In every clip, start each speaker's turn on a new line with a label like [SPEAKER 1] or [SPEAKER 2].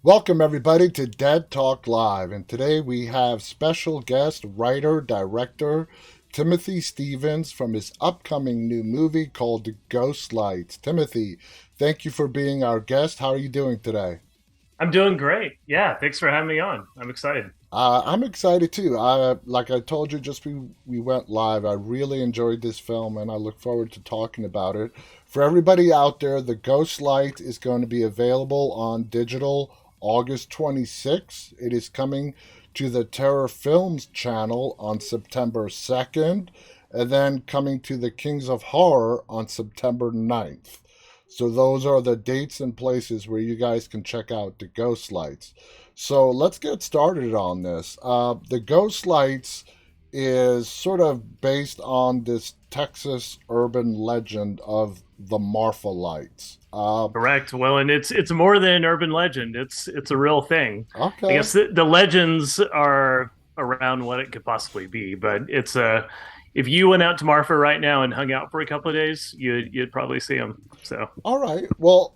[SPEAKER 1] Welcome, everybody, to Dead Talk Live. And today we have special guest, writer, director Timothy Stevens from his upcoming new movie called Ghost Lights. Timothy, thank you for being our guest. How are you doing today?
[SPEAKER 2] I'm doing great. Yeah, thanks for having me on. I'm excited.
[SPEAKER 1] I'm excited too. Like I told you just we went live. I really enjoyed this film, and I look forward to talking about it. For everybody out there, The Ghost Light is going to be available on digital August 26th. It is coming to the Terror Films channel on September 2nd, and then coming to the Kings of Horror on September 9th. So those are the dates and places where you guys can check out The Ghost Lights. So let's get started on this. The Ghost Lights is sort of based on this Texas urban legend of the Marfa Lights.
[SPEAKER 2] Correct. Well, and it's more than an urban legend. It's a real thing. I
[SPEAKER 1] Okay.
[SPEAKER 2] guess the legends are around what it could possibly be, but it's a if you went out to Marfa right now and hung out for a couple of days, you'd probably see them. So
[SPEAKER 1] All right. Well,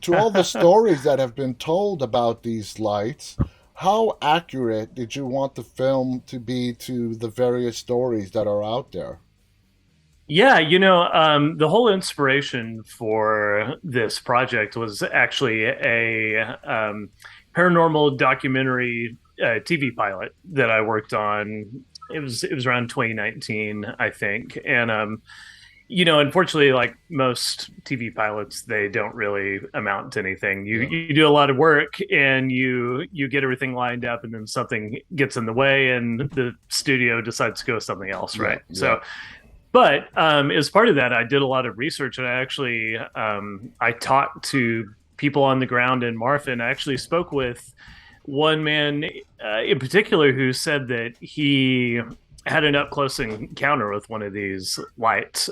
[SPEAKER 1] to all the stories that have been told about these lights, how accurate did you want the film to be to the various stories that are out there?
[SPEAKER 2] yeah, the whole inspiration for this project was actually a paranormal documentary TV pilot that I worked on. It was around 2019, I think, and unfortunately, like most TV pilots, they don't really amount to anything. You
[SPEAKER 1] Yeah.
[SPEAKER 2] you do a lot of work and you get everything lined up, and then something gets in the way, and the studio decides to go with something else,
[SPEAKER 1] Yeah.
[SPEAKER 2] right?
[SPEAKER 1] Yeah.
[SPEAKER 2] So but as part of that, I did a lot of research, and I talked to people on the ground in Marfa, and I actually spoke with one man in particular who said that he had an up close encounter with one of these lights,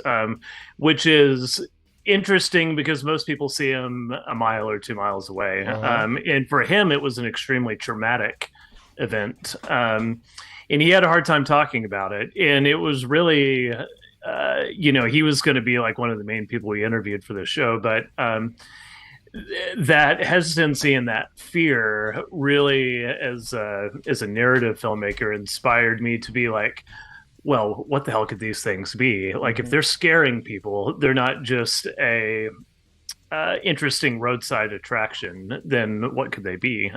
[SPEAKER 2] which is interesting because most people see him a mile or 2 miles away,
[SPEAKER 1] Uh huh.
[SPEAKER 2] and for him, it was an extremely traumatic event. And he had a hard time talking about it, and it was really he was going to be like one of the main people we interviewed for the show, but that hesitancy and that fear really, as a narrative filmmaker, inspired me to be like, well, what the hell could these things be? Like, if
[SPEAKER 1] Hmm.
[SPEAKER 2] they're scaring people, they're not just a interesting roadside attraction, then what could they be?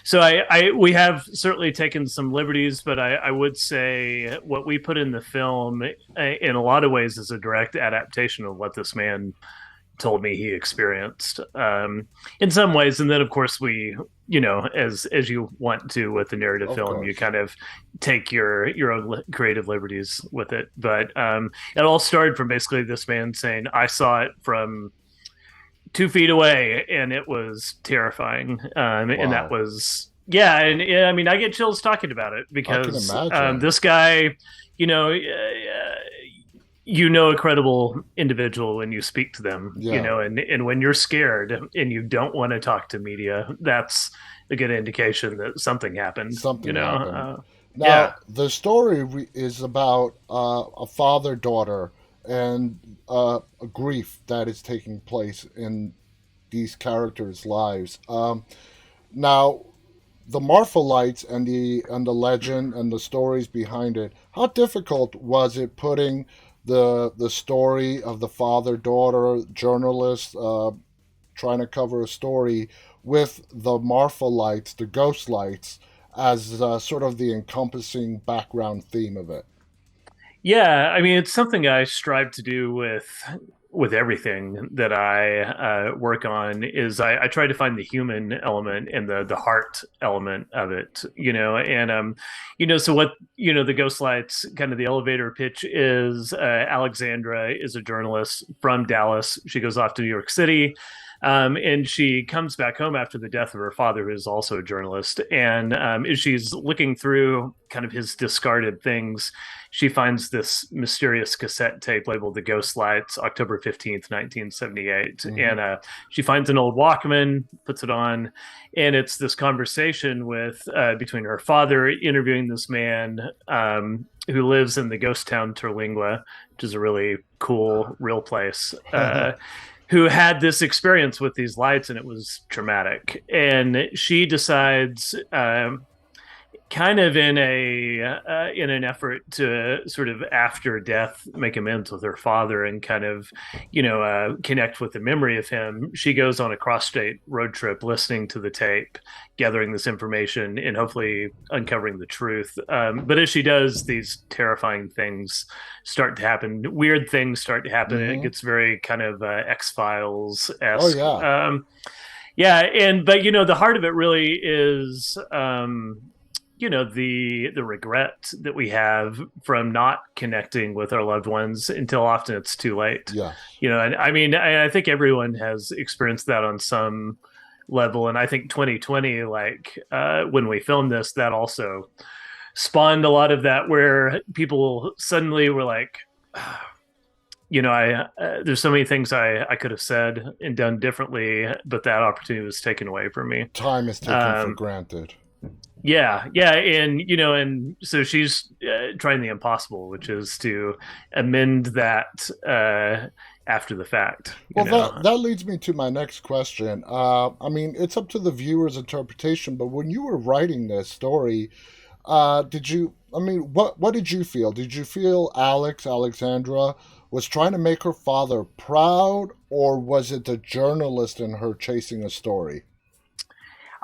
[SPEAKER 2] So we have certainly taken some liberties, but I would say what we put in the film, in a lot of ways, is a direct adaptation of what this man told me he experienced, in some ways. And then, of course, we, as you want to with the narrative
[SPEAKER 1] Of
[SPEAKER 2] film, you
[SPEAKER 1] course.
[SPEAKER 2] kind of take your own creative liberties with it. But it all started from basically this man saying, I saw it from 2 feet away, and it was terrifying. And that
[SPEAKER 1] Wow.
[SPEAKER 2] was, yeah. And I mean, I get chills talking about it
[SPEAKER 1] I can
[SPEAKER 2] because
[SPEAKER 1] imagine.
[SPEAKER 2] this guy, you know, a credible individual when you speak to them,
[SPEAKER 1] Yeah.
[SPEAKER 2] and when you're scared and you don't want to talk to media, that's a good indication that something happened.
[SPEAKER 1] Something happened.
[SPEAKER 2] Yeah.
[SPEAKER 1] Now, the story is about a father daughter and a grief that is taking place in these characters' lives. Now, the Marfa Lights and the legend and the stories behind it. How difficult was it putting the story of the father daughter journalist trying to cover a story with the Marfa Lights, the ghost lights, as sort of the encompassing background theme of it?
[SPEAKER 2] Yeah, I mean, it's something I strive to do with everything that I work on. Is I try to find the human element and the heart element of it, and so what, the Ghost Lights, kind of the elevator pitch is, Alexandra is a journalist from Dallas. She goes off to New York City. And she comes back home after the death of her father, who is also a journalist. And as she's looking through kind of his discarded things, she finds this mysterious cassette tape labeled "The Ghost Lights, October 15th, 1978."
[SPEAKER 1] Mm-hmm.
[SPEAKER 2] And she finds an old Walkman, puts it on, and it's this conversation with between her father interviewing this man, who lives in the ghost town Terlingua, which is a really cool, real place. who had this experience with these lights, and it was traumatic. And she decides, kind of in an effort to sort of after death make amends with her father and kind of connect with the memory of him, she goes on a cross state road trip listening to the tape, gathering this information and hopefully uncovering the truth. But as she does, these terrifying things start to happen, weird things start to happen, and it
[SPEAKER 1] Hmm.
[SPEAKER 2] gets very kind of X-Files
[SPEAKER 1] Oh
[SPEAKER 2] esque.
[SPEAKER 1] yeah.
[SPEAKER 2] Yeah, and but the heart of it really is the regret that we have from not connecting with our loved ones until often it's too late.
[SPEAKER 1] Yes.
[SPEAKER 2] And I mean, I think everyone has experienced that on some level, and I think 2020, like when we filmed this, that also spawned a lot of that, where people suddenly were like, I there's so many things I could have said and done differently, but that opportunity was taken away from me.
[SPEAKER 1] Time is taken for
[SPEAKER 2] um
[SPEAKER 1] granted.
[SPEAKER 2] yeah, and so she's trying the impossible, which is to amend that after the fact.
[SPEAKER 1] Well, that leads me to my next question. I mean, it's up to the viewer's interpretation, but when you were writing this story, did you? I mean, what did you feel? Did you feel Alexandra was trying to make her father proud, or was it the journalist in her chasing a story?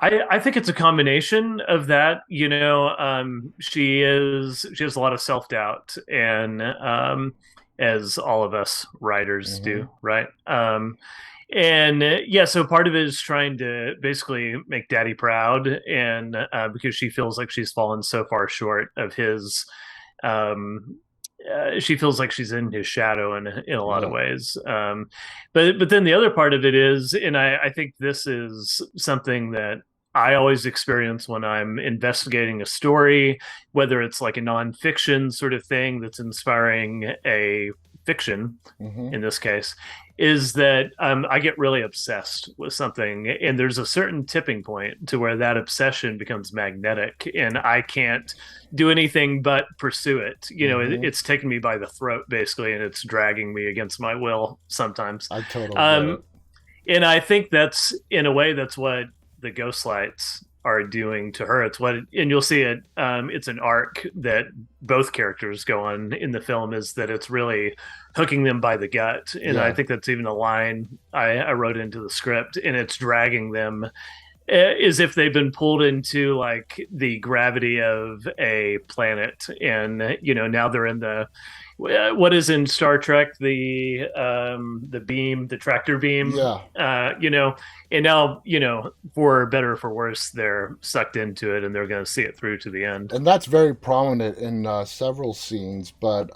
[SPEAKER 2] I think it's a combination of that. She has a lot of self doubt, and as all of us writers
[SPEAKER 1] Hmm.
[SPEAKER 2] do, right? And yeah, so part of it is trying to basically make daddy proud, and because she feels like she's fallen so far short of his. Um, she feels like she's in his shadow in a lot of
[SPEAKER 1] Yeah.
[SPEAKER 2] ways. But then the other part of it is, and I think this is something that I always experience when I'm investigating a story, whether it's like a nonfiction sort of thing that's inspiring a fiction
[SPEAKER 1] Hmm.
[SPEAKER 2] in this case, is that I get really obsessed with something, and there's a certain tipping point to where that obsession becomes magnetic, and I can't do anything but pursue it.
[SPEAKER 1] Hmm.
[SPEAKER 2] It's taking me by the throat basically, and it's dragging me against my will sometimes.
[SPEAKER 1] I totally get it.
[SPEAKER 2] Um, and I think that's in a way that's what the ghost lights are doing to her. It's what, and you'll see it. It's an arc that both characters go on in the film. Is that it's really hooking them by the gut, and I
[SPEAKER 1] Yeah.
[SPEAKER 2] think that's even a line I wrote into the script, and it's dragging them as if they've been pulled into like the gravity of a planet, and now they're in the what is in Star Trek the beam, the tractor beam,
[SPEAKER 1] Yeah.
[SPEAKER 2] and now for better or for worse, they're sucked into it, and they're going to see it through to the end.
[SPEAKER 1] And that's very prominent in several scenes, but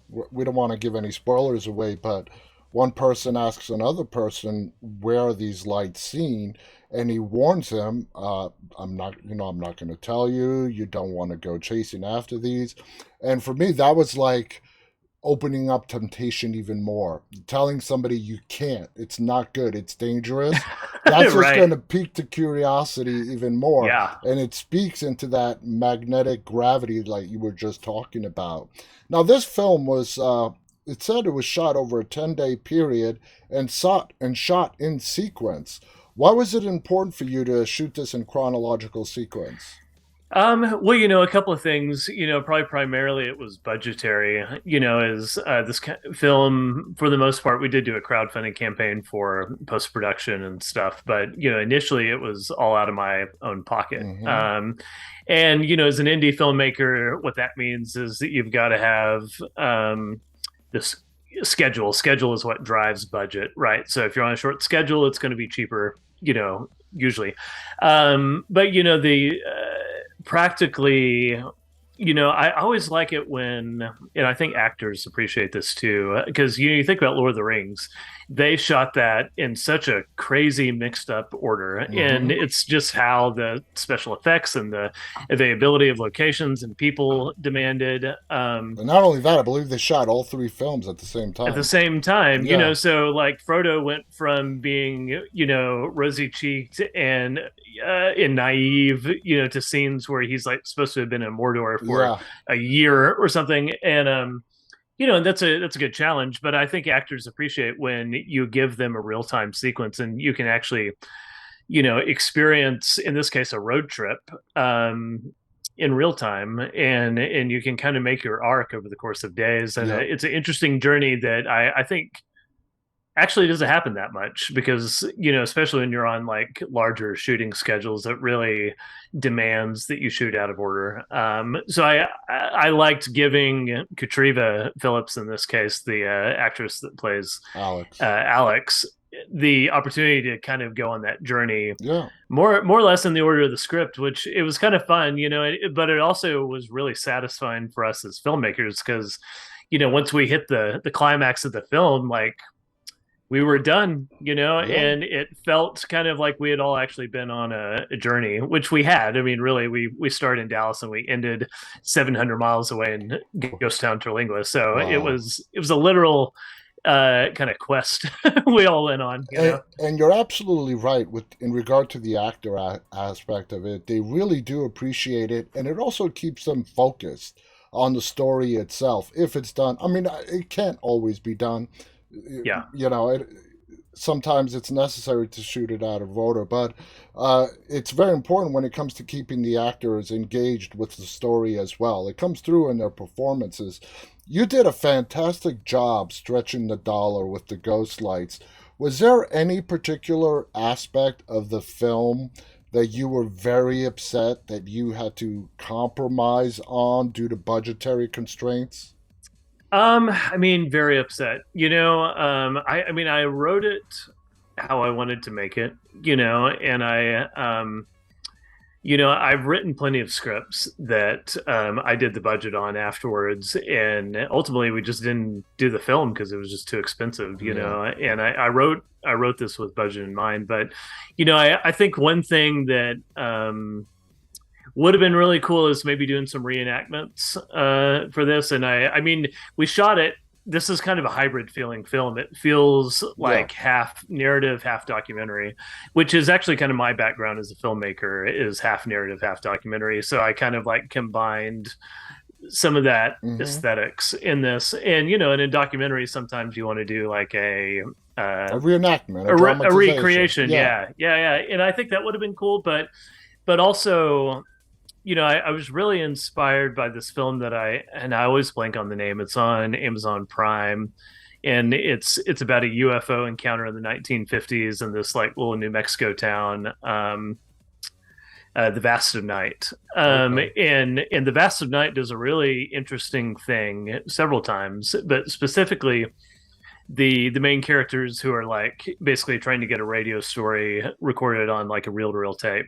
[SPEAKER 1] we don't want to give any spoilers away. But one person asks another person, "Where are these lights seen?" And he warns him, "I'm not, I'm not going to tell you. You don't want to go chasing after these." And for me, that was like opening up temptation even more. Telling somebody you can't, it's not good, it's dangerous. That's just
[SPEAKER 2] Right?
[SPEAKER 1] going to pique the curiosity even more.
[SPEAKER 2] Yeah.
[SPEAKER 1] And it speaks into that magnetic gravity like you were just talking about. Now, this film was, it said it was shot over a 10-day period and shot in sequence. Why was it important for you to shoot this in chronological sequence?
[SPEAKER 2] Well, a couple of things, probably primarily it was budgetary, as this film, for the most part, we did do a crowdfunding campaign for post production and stuff, but, initially it was all out of my own pocket.
[SPEAKER 1] Mm-hmm.
[SPEAKER 2] And, as an indie filmmaker, what that means is that you've got to have this schedule. Schedule is what drives budget, right? So if you're on a short schedule, it's going to be cheaper, usually. But, the practically, I always like it when, and I think actors appreciate this too, because you think about Lord of the Rings, they shot that in such a crazy mixed up order, and
[SPEAKER 1] Mm-hmm.
[SPEAKER 2] it's just how the special effects and the availability of locations and people demanded.
[SPEAKER 1] And not only that, I believe they shot all three films at the same
[SPEAKER 2] At the
[SPEAKER 1] time.
[SPEAKER 2] same time,
[SPEAKER 1] Yeah.
[SPEAKER 2] so like Frodo went from being, rosy cheeked and naive, to scenes where he's like supposed to have been in Mordor for
[SPEAKER 1] Yeah.
[SPEAKER 2] a year or something. And and that's a good challenge. But I think actors appreciate when you give them a real time sequence and you can actually, experience, in this case, a road trip in real time, and you can kind of make your arc over the course of days. And
[SPEAKER 1] Yeah.
[SPEAKER 2] it's an interesting journey that I think actually doesn't happen that much because especially when you're on like larger shooting schedules that really demands that you shoot out of order. So I liked giving Katriva Phillips, in this case the actress that plays
[SPEAKER 1] Alex.
[SPEAKER 2] Alex, the opportunity to kind of go on that journey
[SPEAKER 1] Yeah.
[SPEAKER 2] more or less in the order of the script, which it was kind of fun, but it also was really satisfying for us as filmmakers because once we hit the climax of the film, like we were done,
[SPEAKER 1] Yeah.
[SPEAKER 2] and it felt kind of like we had all actually been on a journey, which we had. I mean, really, we started in Dallas and we ended 700 miles away in Ghost Town, Terlingua. So
[SPEAKER 1] Wow.
[SPEAKER 2] it was a literal kind of quest we all went on,
[SPEAKER 1] And you're absolutely right with in regard to the actor aspect of it. They really do appreciate it, and it also keeps them focused on the story itself. If it's done, I mean, it can't always be done.
[SPEAKER 2] Yeah.
[SPEAKER 1] You know, sometimes it's necessary to shoot it out of order, but it's very important when it comes to keeping the actors engaged with the story as well. It comes through in their performances. You did a fantastic job stretching the dollar with the ghost lights. Was there any particular aspect of the film that you were very upset that you had to compromise on due to budgetary constraints?
[SPEAKER 2] I mean, very upset. I mean, I wrote it how I wanted to make it, and I've written plenty of scripts that I did the budget on afterwards, and ultimately we just didn't do the film because it was just too expensive,
[SPEAKER 1] Yeah.
[SPEAKER 2] And I wrote this with budget in mind, but I think one thing that would have been really cool is maybe doing some reenactments for this. And I mean, we shot it. This is kind of a hybrid feeling film. It feels
[SPEAKER 1] Yeah.
[SPEAKER 2] like half narrative, half documentary, which is actually kind of my background as a filmmaker, is half narrative, half documentary. So I kind of like combined some of that
[SPEAKER 1] Hmm.
[SPEAKER 2] aesthetics in this. And and in documentaries, sometimes you want to do like
[SPEAKER 1] A reenactment, a dramatization.
[SPEAKER 2] recreation.
[SPEAKER 1] Yeah.
[SPEAKER 2] Yeah. And I think that would have been cool, but also I was really inspired by this film that I always blank on the name. It's on Amazon Prime, and it's about a UFO encounter in the 1950s in this like little New Mexico town, the Vast of Night.
[SPEAKER 1] Okay.
[SPEAKER 2] And the Vast of Night does a really interesting thing several times, but specifically the main characters who are like basically trying to get a radio story recorded on like a reel to reel tape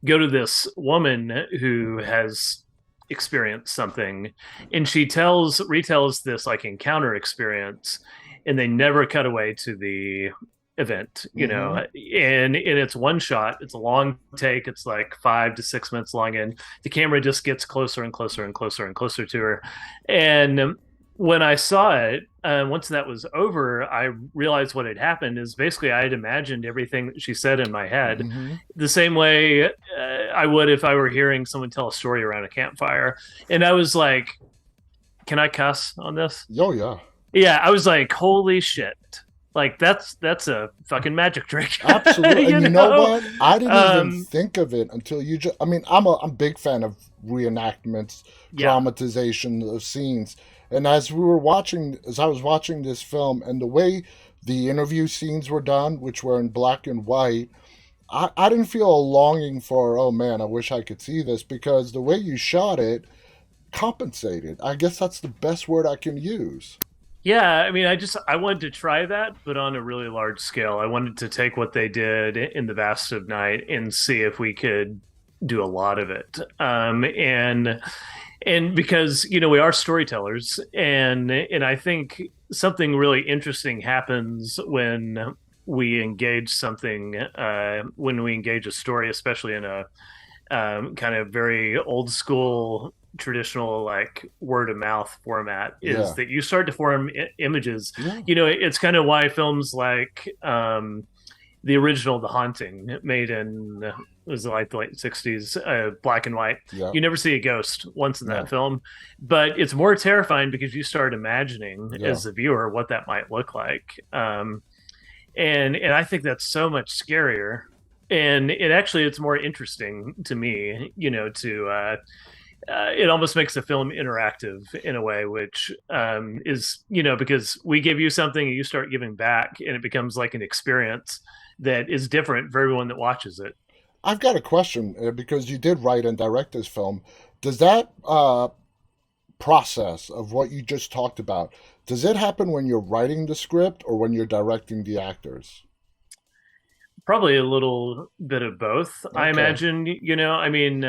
[SPEAKER 2] go to this woman who has experienced something, and she retells this like encounter experience, and they never cut away to the event,
[SPEAKER 1] Hmm.
[SPEAKER 2] and it's one shot. It's a long take. It's like 5 to 6 minutes long, and the camera just gets closer and closer and closer and closer to her. And when I saw it, once that was over, I realized what had happened is basically I had imagined everything that she said in my head
[SPEAKER 1] Hmm.
[SPEAKER 2] the same way I would if I were hearing someone tell a story around a campfire. And I was like, can I cuss on this?
[SPEAKER 1] Oh yeah.
[SPEAKER 2] Yeah, I was like, holy shit. Like that's a fucking magic trick.
[SPEAKER 1] Absolutely.
[SPEAKER 2] you
[SPEAKER 1] And you know
[SPEAKER 2] know?
[SPEAKER 1] what? I didn't even
[SPEAKER 2] Um
[SPEAKER 1] think of it until you just I mean, I'm a big fan of reenactments,
[SPEAKER 2] yeah.
[SPEAKER 1] dramatization of scenes. And as I was watching this film and the way the interview scenes were done, which were in black and white, I didn't feel a longing for, oh man, I wish I could see this because the way you shot it compensated. I guess that's the best word I can use.
[SPEAKER 2] Yeah, I mean, I wanted to try that, but on a really large scale. I wanted to take what they did in the Vast of Night and see if we could do a lot of it. And because we are storytellers, and I think something really interesting happens when we engage a story, especially in a kind of very old school traditional like word of mouth format, is
[SPEAKER 1] Yeah.
[SPEAKER 2] that you start to form images.
[SPEAKER 1] Yeah.
[SPEAKER 2] It's kind of why films like the original The Haunting, made in was it like the late '60s, black and white.
[SPEAKER 1] Yeah.
[SPEAKER 2] You never see a ghost once in that
[SPEAKER 1] No.
[SPEAKER 2] film, but it's more terrifying because you start imagining
[SPEAKER 1] Yeah.
[SPEAKER 2] as the viewer what that might look like. And I think that's so much scarier. And it actually it's more interesting to me, to it almost makes the film interactive in a way, which is because we give you something and you start giving back, and it becomes like an experience that is different for everyone that watches it.
[SPEAKER 1] I've got a question because you did write and direct this film. Does that process of what you just talked about, does it happen when you're writing the script or when you're directing the actors?
[SPEAKER 2] Probably a little bit of both, I
[SPEAKER 1] Okay.
[SPEAKER 2] imagine. I mean,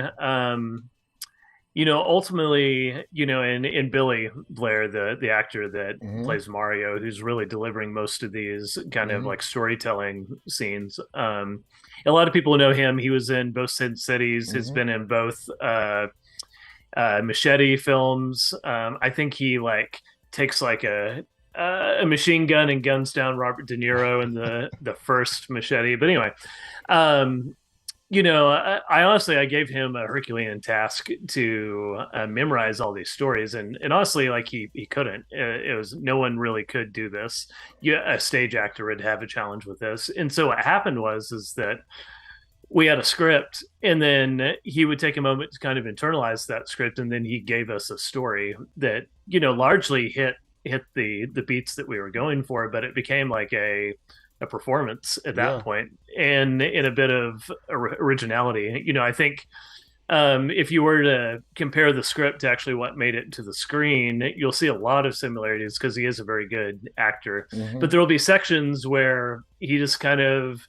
[SPEAKER 2] ultimately, in Billy Blair, the actor that
[SPEAKER 1] Mm-hmm.
[SPEAKER 2] plays Mario, who's really delivering most of these kind of
[SPEAKER 1] Mm-hmm.
[SPEAKER 2] like storytelling scenes. A lot of people know him. He was in both Sin Cities. Has
[SPEAKER 1] Mm-hmm.
[SPEAKER 2] been in both Machete films. I think he like takes like a machine gun and guns down Robert De Niro in the first Machete. But anyway, um, I honestly I gave him a Herculean task to memorize all these stories, and honestly, like he couldn't. It was no one really could do this. Yeah, a stage actor would have a challenge with this, and so what happened was is that we had a script, and then he would take a moment to kind of internalize that script, and then he gave us a story that largely hit the beats that we were going for, but it became like a performance at that
[SPEAKER 1] Yeah.
[SPEAKER 2] point, and in a bit of originality. I think if you were to compare the script to actually what made it to the screen, you'll see a lot of similarities because he is a very good actor.
[SPEAKER 1] Mm-hmm.
[SPEAKER 2] But there will be sections where he just kind of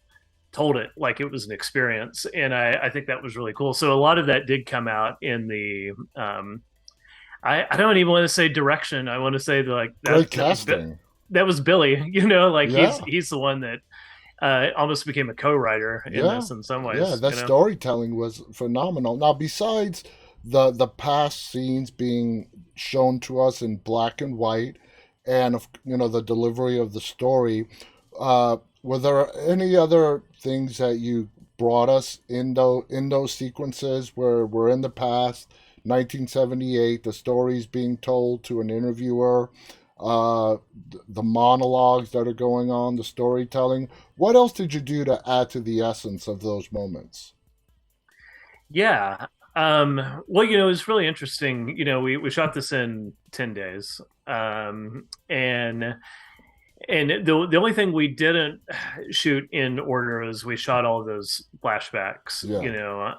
[SPEAKER 2] told it like it was an experience, and I think that was really cool. So a lot of that did come out in the I don't even want to say direction. I want to say like
[SPEAKER 1] Great
[SPEAKER 2] that was
[SPEAKER 1] casting.
[SPEAKER 2] that was Billy. Like
[SPEAKER 1] Yeah.
[SPEAKER 2] he's the one that almost became a co-writer in
[SPEAKER 1] Yeah.
[SPEAKER 2] this in some
[SPEAKER 1] Yeah.
[SPEAKER 2] ways.
[SPEAKER 1] That storytelling was phenomenal. Now, besides the past scenes being shown to us in black and white, and the delivery of the story, were there any other things that you brought us in those sequences where we're in the past, 1978, the stories being told to an interviewer, the monologues that are going on, the storytelling? What else did you do to add to the essence of those moments?
[SPEAKER 2] Yeah. Well, it's really interesting. We shot this in 10 days. And the only thing we didn't shoot in order is we shot all of those flashbacks,
[SPEAKER 1] Yeah.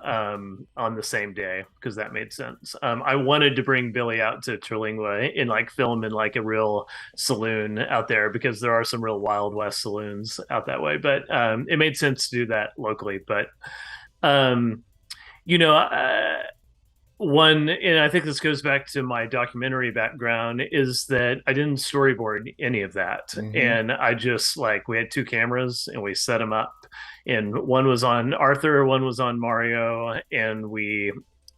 [SPEAKER 2] on the same day because that made sense. I wanted to bring Billy out to Terlingua and like film in like a real saloon out there because there are some real Wild West saloons out that way. But it made sense to do that locally. But um, you know, one, and I think this goes back to my documentary background, is that I didn't storyboard any of that.
[SPEAKER 1] Mm-hmm.
[SPEAKER 2] And I just like, we had two cameras and we set them up. And one was on Arthur, one was on Mario. And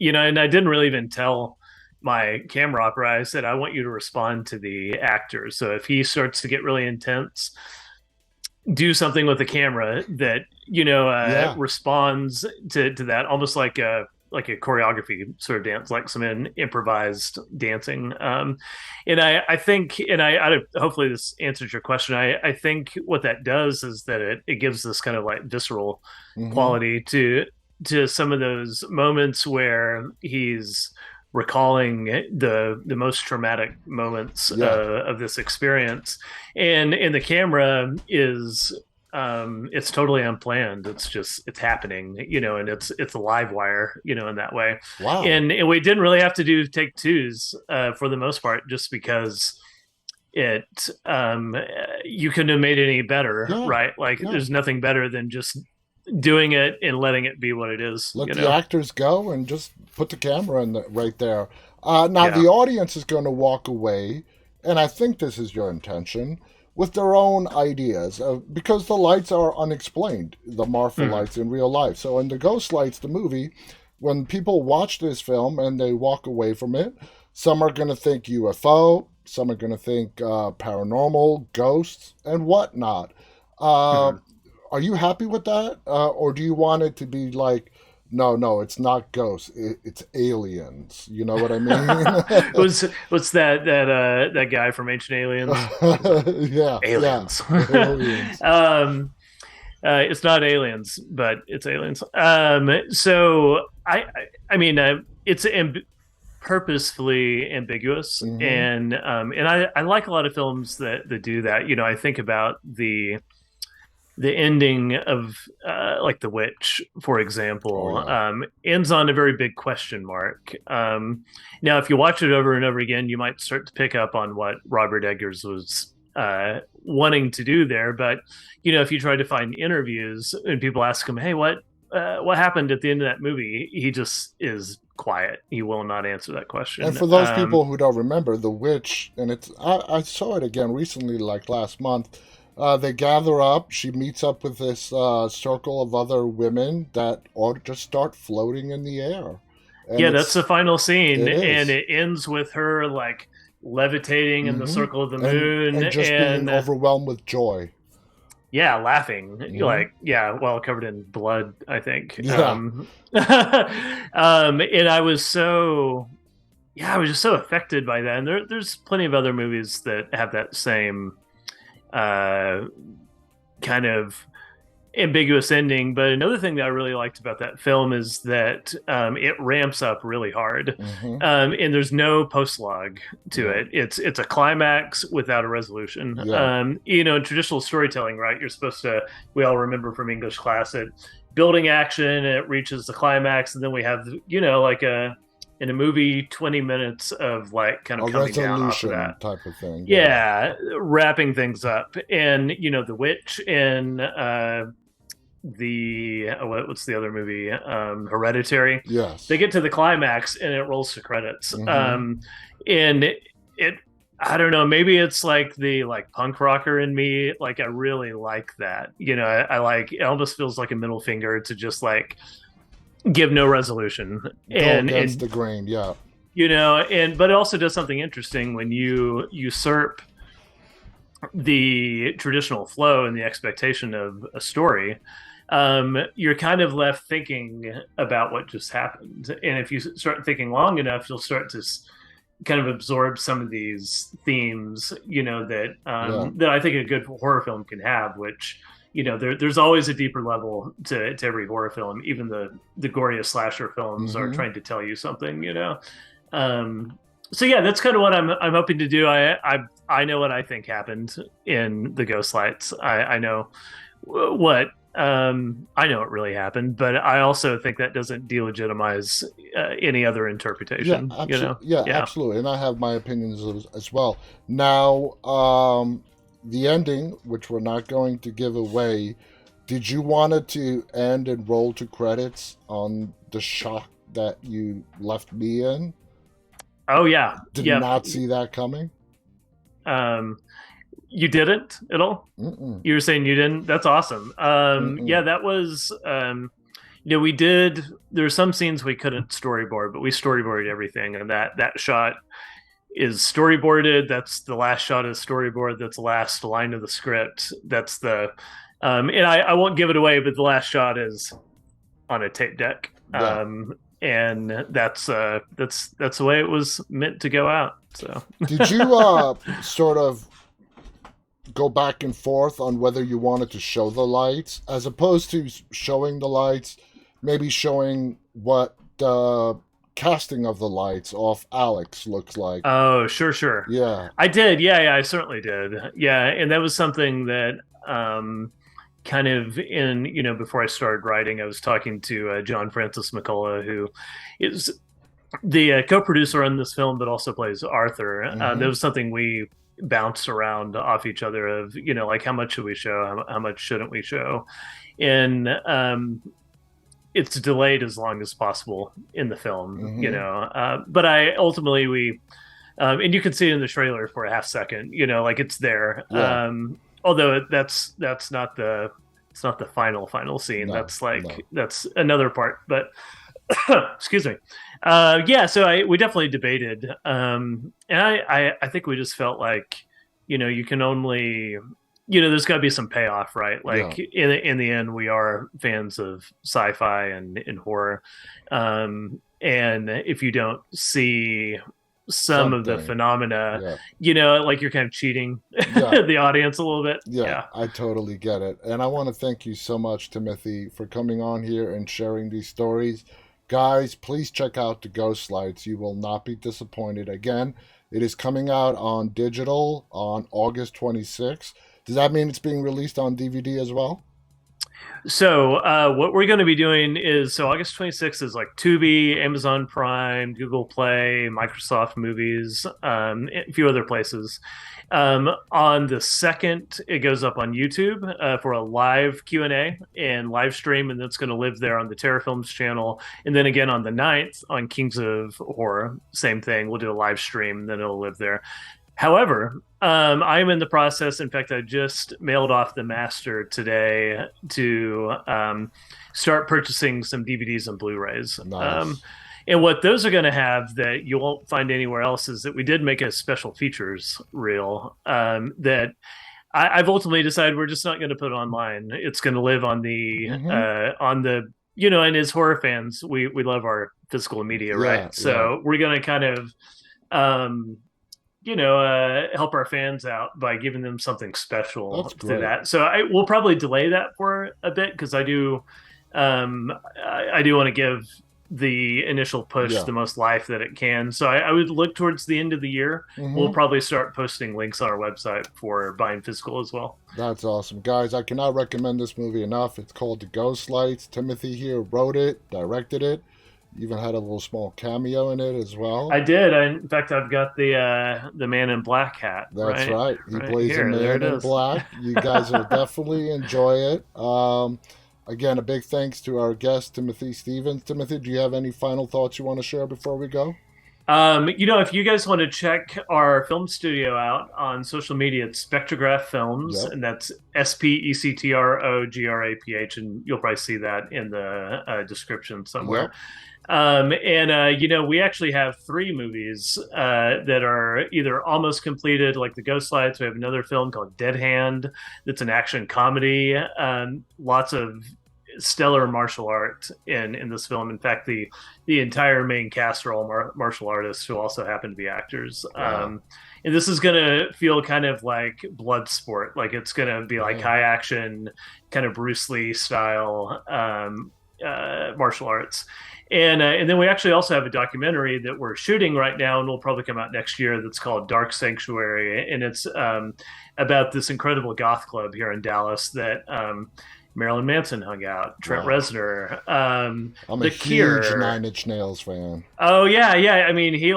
[SPEAKER 2] and I didn't really even tell my camera operator, I said, I want you to respond to the actor. So if he starts to get really intense, do something with the camera that
[SPEAKER 1] Yeah.
[SPEAKER 2] responds to that, almost like a choreography sort of dance, like some improvised dancing. And I think, and I hopefully this answers your question. I think what that does is that it gives this kind of like visceral
[SPEAKER 1] Mm-hmm.
[SPEAKER 2] quality to some of those moments where he's recalling the most traumatic moments
[SPEAKER 1] Yeah.
[SPEAKER 2] of this experience, and the camera is it's totally unplanned. It's just it's happening, and it's a live wire, in that way.
[SPEAKER 1] Wow.
[SPEAKER 2] And we didn't really have to do take twos for the most part, just because it you couldn't have made it any better,
[SPEAKER 1] Yeah.
[SPEAKER 2] right? Like
[SPEAKER 1] Yeah.
[SPEAKER 2] there's nothing better than just doing it and letting it be what it is,
[SPEAKER 1] Let the actors go and just put the camera right there. Now,
[SPEAKER 2] Yeah.
[SPEAKER 1] the audience is going to walk away, and I think this is your intention, with their own ideas because the lights are unexplained, the Marfa
[SPEAKER 2] Mhm.
[SPEAKER 1] lights in real life. So, in the Ghost Lights, the movie, when people watch this film and they walk away from it, some are going to think UFO, some are going to think paranormal, ghosts, and whatnot. Uh,
[SPEAKER 2] Mhm.
[SPEAKER 1] Are you happy with that, or do you want it to be like, no, no, it's not ghosts, it's aliens? You know what I mean?
[SPEAKER 2] What's that guy from Ancient Aliens? He's like
[SPEAKER 1] Yeah, yeah,
[SPEAKER 2] aliens.
[SPEAKER 1] aliens.
[SPEAKER 2] It's not aliens, but it's aliens. So I mean, it's purposefully ambiguous,
[SPEAKER 1] Hmm.
[SPEAKER 2] and I like a lot of films that do that. You know, I think about the ending of like The Witch, for
[SPEAKER 1] Oh
[SPEAKER 2] example,
[SPEAKER 1] yeah.
[SPEAKER 2] ends on a very big question mark. Now, if you watch it over and over again, you might start to pick up on what Robert Eggers was wanting to do there. But you know, if you try to find interviews and people ask him, "Hey, what happened at the end of that movie?" He just is quiet. He will not answer that
[SPEAKER 1] And
[SPEAKER 2] question.
[SPEAKER 1] for those people who don't remember, The Witch, and I saw it again recently, like last month. They gather up. She meets up with this circle of other women that all just start floating in the air, and
[SPEAKER 2] Yeah, that's the final scene,
[SPEAKER 1] it
[SPEAKER 2] and
[SPEAKER 1] is,
[SPEAKER 2] it ends with her like levitating in the
[SPEAKER 1] mm-hmm.
[SPEAKER 2] circle of the moon,
[SPEAKER 1] And just being
[SPEAKER 2] and
[SPEAKER 1] overwhelmed with joy.
[SPEAKER 2] yeah, laughing,
[SPEAKER 1] Hmm.
[SPEAKER 2] like yeah, well, covered in blood, I think.
[SPEAKER 1] Yeah.
[SPEAKER 2] And I was so yeah, I was just so affected by that. And there's plenty of other movies that have that same uh, kind of ambiguous ending. But another thing that I really liked about that film is that it ramps up really hard,
[SPEAKER 1] Hmm.
[SPEAKER 2] and there's no post log to
[SPEAKER 1] Yeah.
[SPEAKER 2] it. It's a climax without a resolution.
[SPEAKER 1] Yeah.
[SPEAKER 2] You know, in traditional storytelling, right? You're supposed to. We all remember from English class that building action, it reaches the climax, and then we have you know like a in a movie 20 minutes of like kind of
[SPEAKER 1] A
[SPEAKER 2] coming down off of that,
[SPEAKER 1] resolution type of thing. Yeah.
[SPEAKER 2] yeah, wrapping things up. And you know the witch in the what's the other movie, Hereditary, they
[SPEAKER 1] Yes.
[SPEAKER 2] get to the climax and it rolls to credits.
[SPEAKER 1] Hmm.
[SPEAKER 2] And it I don't know, maybe it's like the like punk rocker in me, like I really like that, you know. I like it, almost feels like a middle finger to just like give no resolution.
[SPEAKER 1] Go
[SPEAKER 2] And
[SPEAKER 1] against the grain. Yeah.
[SPEAKER 2] you know, and but it also does something interesting when you usurp the traditional flow and the expectation of a story. You're kind of left thinking about what just happened. And if you start thinking long enough, you'll start to kind of absorb some of these themes, you know,
[SPEAKER 1] Yeah.
[SPEAKER 2] that I think a good horror film can have, which, you know, there's always a deeper level to every horror film. Even the goriest slasher films are
[SPEAKER 1] Hmm.
[SPEAKER 2] trying to tell you something, you know. Um, so yeah, that's kind of what I'm hoping to do. I know what I think happened in the Ghost Lights. I know what I know what really happened, but I also think that doesn't delegitimize any other
[SPEAKER 1] Yeah,
[SPEAKER 2] interpretation. You know,
[SPEAKER 1] absolutely. Yeah,
[SPEAKER 2] yeah.
[SPEAKER 1] absolutely. And I have my opinions as well. Now, the ending, which we're not going to give away, did you want it to end and roll to credits on the shock that you left me in?
[SPEAKER 2] Oh yeah,
[SPEAKER 1] Did
[SPEAKER 2] yep.
[SPEAKER 1] not see that coming.
[SPEAKER 2] Um, you didn't at all.
[SPEAKER 1] Mm-mm.
[SPEAKER 2] You were saying you didn't. That's awesome. Yeah,
[SPEAKER 1] Mm-mm.
[SPEAKER 2] that was. You know, we did. There were some scenes we couldn't storyboard, but we storyboarded everything, and that shot is storyboarded. That's the last shot is storyboard. That's the last line of the script. That's the and I won't give it away, but the last shot is on a tape deck.
[SPEAKER 1] Yeah.
[SPEAKER 2] And that's the way it was meant to go out. So
[SPEAKER 1] Did you sort of go back and forth on whether you wanted to show the lights as opposed to showing the lights, maybe showing what the casting of the lights off Alex looks like?
[SPEAKER 2] oh, sure.
[SPEAKER 1] Yeah.
[SPEAKER 2] I did. Yeah, I certainly did. Yeah, and that was something that kind of in, you know, before I started writing, I was talking to John Francis McCullough, who is the co-producer on this film, but also plays Arthur. That
[SPEAKER 1] Mm-hmm.
[SPEAKER 2] was something we bounced around off each other of, you know, like how much should we show, how much shouldn't we show, and it's delayed as long as possible in the film, you
[SPEAKER 1] Mm-hmm.
[SPEAKER 2] know. But I ultimately we and you can see it in the trailer for a half second, you know, like it's there.
[SPEAKER 1] Yeah.
[SPEAKER 2] Although that's not the it's not the final scene.
[SPEAKER 1] No.
[SPEAKER 2] That's like
[SPEAKER 1] No.
[SPEAKER 2] that's another part. But excuse me. Yeah, so we definitely debated, and I think we just felt like, you know, you can only there's got to be some payoff, right?
[SPEAKER 1] Yeah,
[SPEAKER 2] Like in the end, we are fans of sci-fi and horror, and if you don't see some of the
[SPEAKER 1] something.
[SPEAKER 2] phenomena,
[SPEAKER 1] Yeah,
[SPEAKER 2] like you're kind of cheating
[SPEAKER 1] yeah,
[SPEAKER 2] the audience a little bit.
[SPEAKER 1] yeah.
[SPEAKER 2] Yeah.
[SPEAKER 1] I totally get it, and I want to thank you so much, Timothy, for coming on here and sharing these stories. Guys, please check out the Ghost Lights. You will not be disappointed. Again, it is coming out on digital on August 26th. Does that mean it's being released on DVD as well?
[SPEAKER 2] So what we're going to be doing is August 26th is like Tubi, Amazon Prime, Google Play, Microsoft Movies, a few other places. On the second, it goes up on YouTube for a live Q&A and live stream, and that's going to live there on the Terror Films channel. And then again on the ninth on Kings of Horror, same thing. We'll do a live stream, then it'll live there. However, I'm in the process. In fact, I just mailed off the master today to start purchasing some DVDs and Blu-rays.
[SPEAKER 1] Nice.
[SPEAKER 2] And what those are going to have that you won't find anywhere else is that we did make a special features reel that I've ultimately decided we're just not going to put online. It's going to live
[SPEAKER 1] Mm-hmm.
[SPEAKER 2] on the and as horror fans, we love our physical media, right?
[SPEAKER 1] Yeah, yeah.
[SPEAKER 2] So we're going to kind of um, help our fans out by giving them something
[SPEAKER 1] That's
[SPEAKER 2] special to
[SPEAKER 1] great.
[SPEAKER 2] that. So I will probably delay that for a bit because I do want to give the initial push
[SPEAKER 1] Yeah.
[SPEAKER 2] the most life that it can. So I would look towards the end of the year. We'll
[SPEAKER 1] Mm-hmm.
[SPEAKER 2] probably start posting links on our website for buying physical as well.
[SPEAKER 1] That's awesome. Guys, I cannot recommend this movie enough. It's called The Ghost Lights. Timothy here wrote it, directed it, even had a little small cameo in it as well.
[SPEAKER 2] I did. In fact, I've got the Man in Black hat
[SPEAKER 1] That's right. He
[SPEAKER 2] right
[SPEAKER 1] plays a
[SPEAKER 2] here. There
[SPEAKER 1] man
[SPEAKER 2] it
[SPEAKER 1] in
[SPEAKER 2] is.
[SPEAKER 1] black. You guys will definitely enjoy it. Again, a big thanks to our guest, Timothy Stevens. Timothy, do you have any final thoughts you want to share before we go?
[SPEAKER 2] If you guys want to check our film studio out on social media, it's Spectrograph Films,
[SPEAKER 1] Yep.
[SPEAKER 2] and that's SPECTROGRAPH, and you'll probably see that in the description somewhere.
[SPEAKER 1] Yep.
[SPEAKER 2] We actually have three movies that are either almost completed, like The Ghost Lights. We have another film called Dead Hand that's an action comedy. Lots of stellar martial art in this film. In fact, the entire main cast are all martial artists who also happen to be actors.
[SPEAKER 1] Wow.
[SPEAKER 2] And this is going to feel kind of like blood sport. Like it's going to be like
[SPEAKER 1] Yeah.
[SPEAKER 2] high action, kind of Bruce Lee style martial arts. And then we actually also have a documentary that we're shooting right now, and will probably come out next year. That's called Dark Sanctuary, and it's about this incredible goth club here in Dallas that Marilyn Manson hung out, Trent
[SPEAKER 1] Wow.
[SPEAKER 2] Reznor,
[SPEAKER 1] I'm a
[SPEAKER 2] The
[SPEAKER 1] huge
[SPEAKER 2] Cure.
[SPEAKER 1] Nine Inch Nails fan.
[SPEAKER 2] Oh yeah, yeah. I mean, he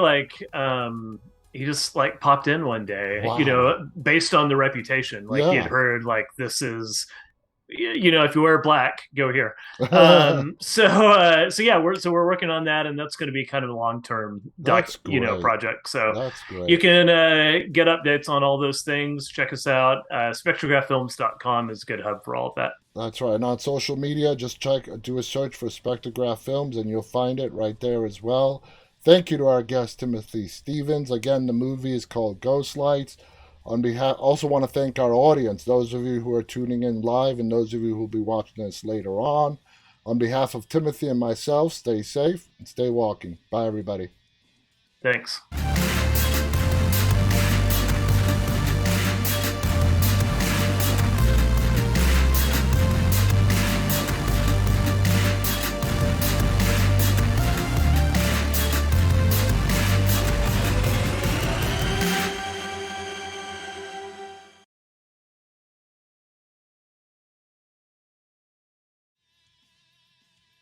[SPEAKER 2] just like popped in one day,
[SPEAKER 1] Wow.
[SPEAKER 2] based on the reputation. Like he had
[SPEAKER 1] Yeah.
[SPEAKER 2] heard like this is if you wear black, go here. So yeah, we're working on that, and that's going to be kind of a long term
[SPEAKER 1] That's great.
[SPEAKER 2] project. So
[SPEAKER 1] That's
[SPEAKER 2] you
[SPEAKER 1] great.
[SPEAKER 2] can get updates on all those things. Check us out. Spectrographfilms.com is a good hub for all of that.
[SPEAKER 1] That's right. And on social media, just do a search for Spectrograph Films and you'll find it right there as well. Thank you to our guest, Timothy Stevens. Again, the movie is called Ghost Lights. On behalf, also want to thank our audience, those of you who are tuning in live and those of you who will be watching this later on. On behalf of Timothy and myself, stay safe and stay walking. Bye, everybody.
[SPEAKER 2] Thanks.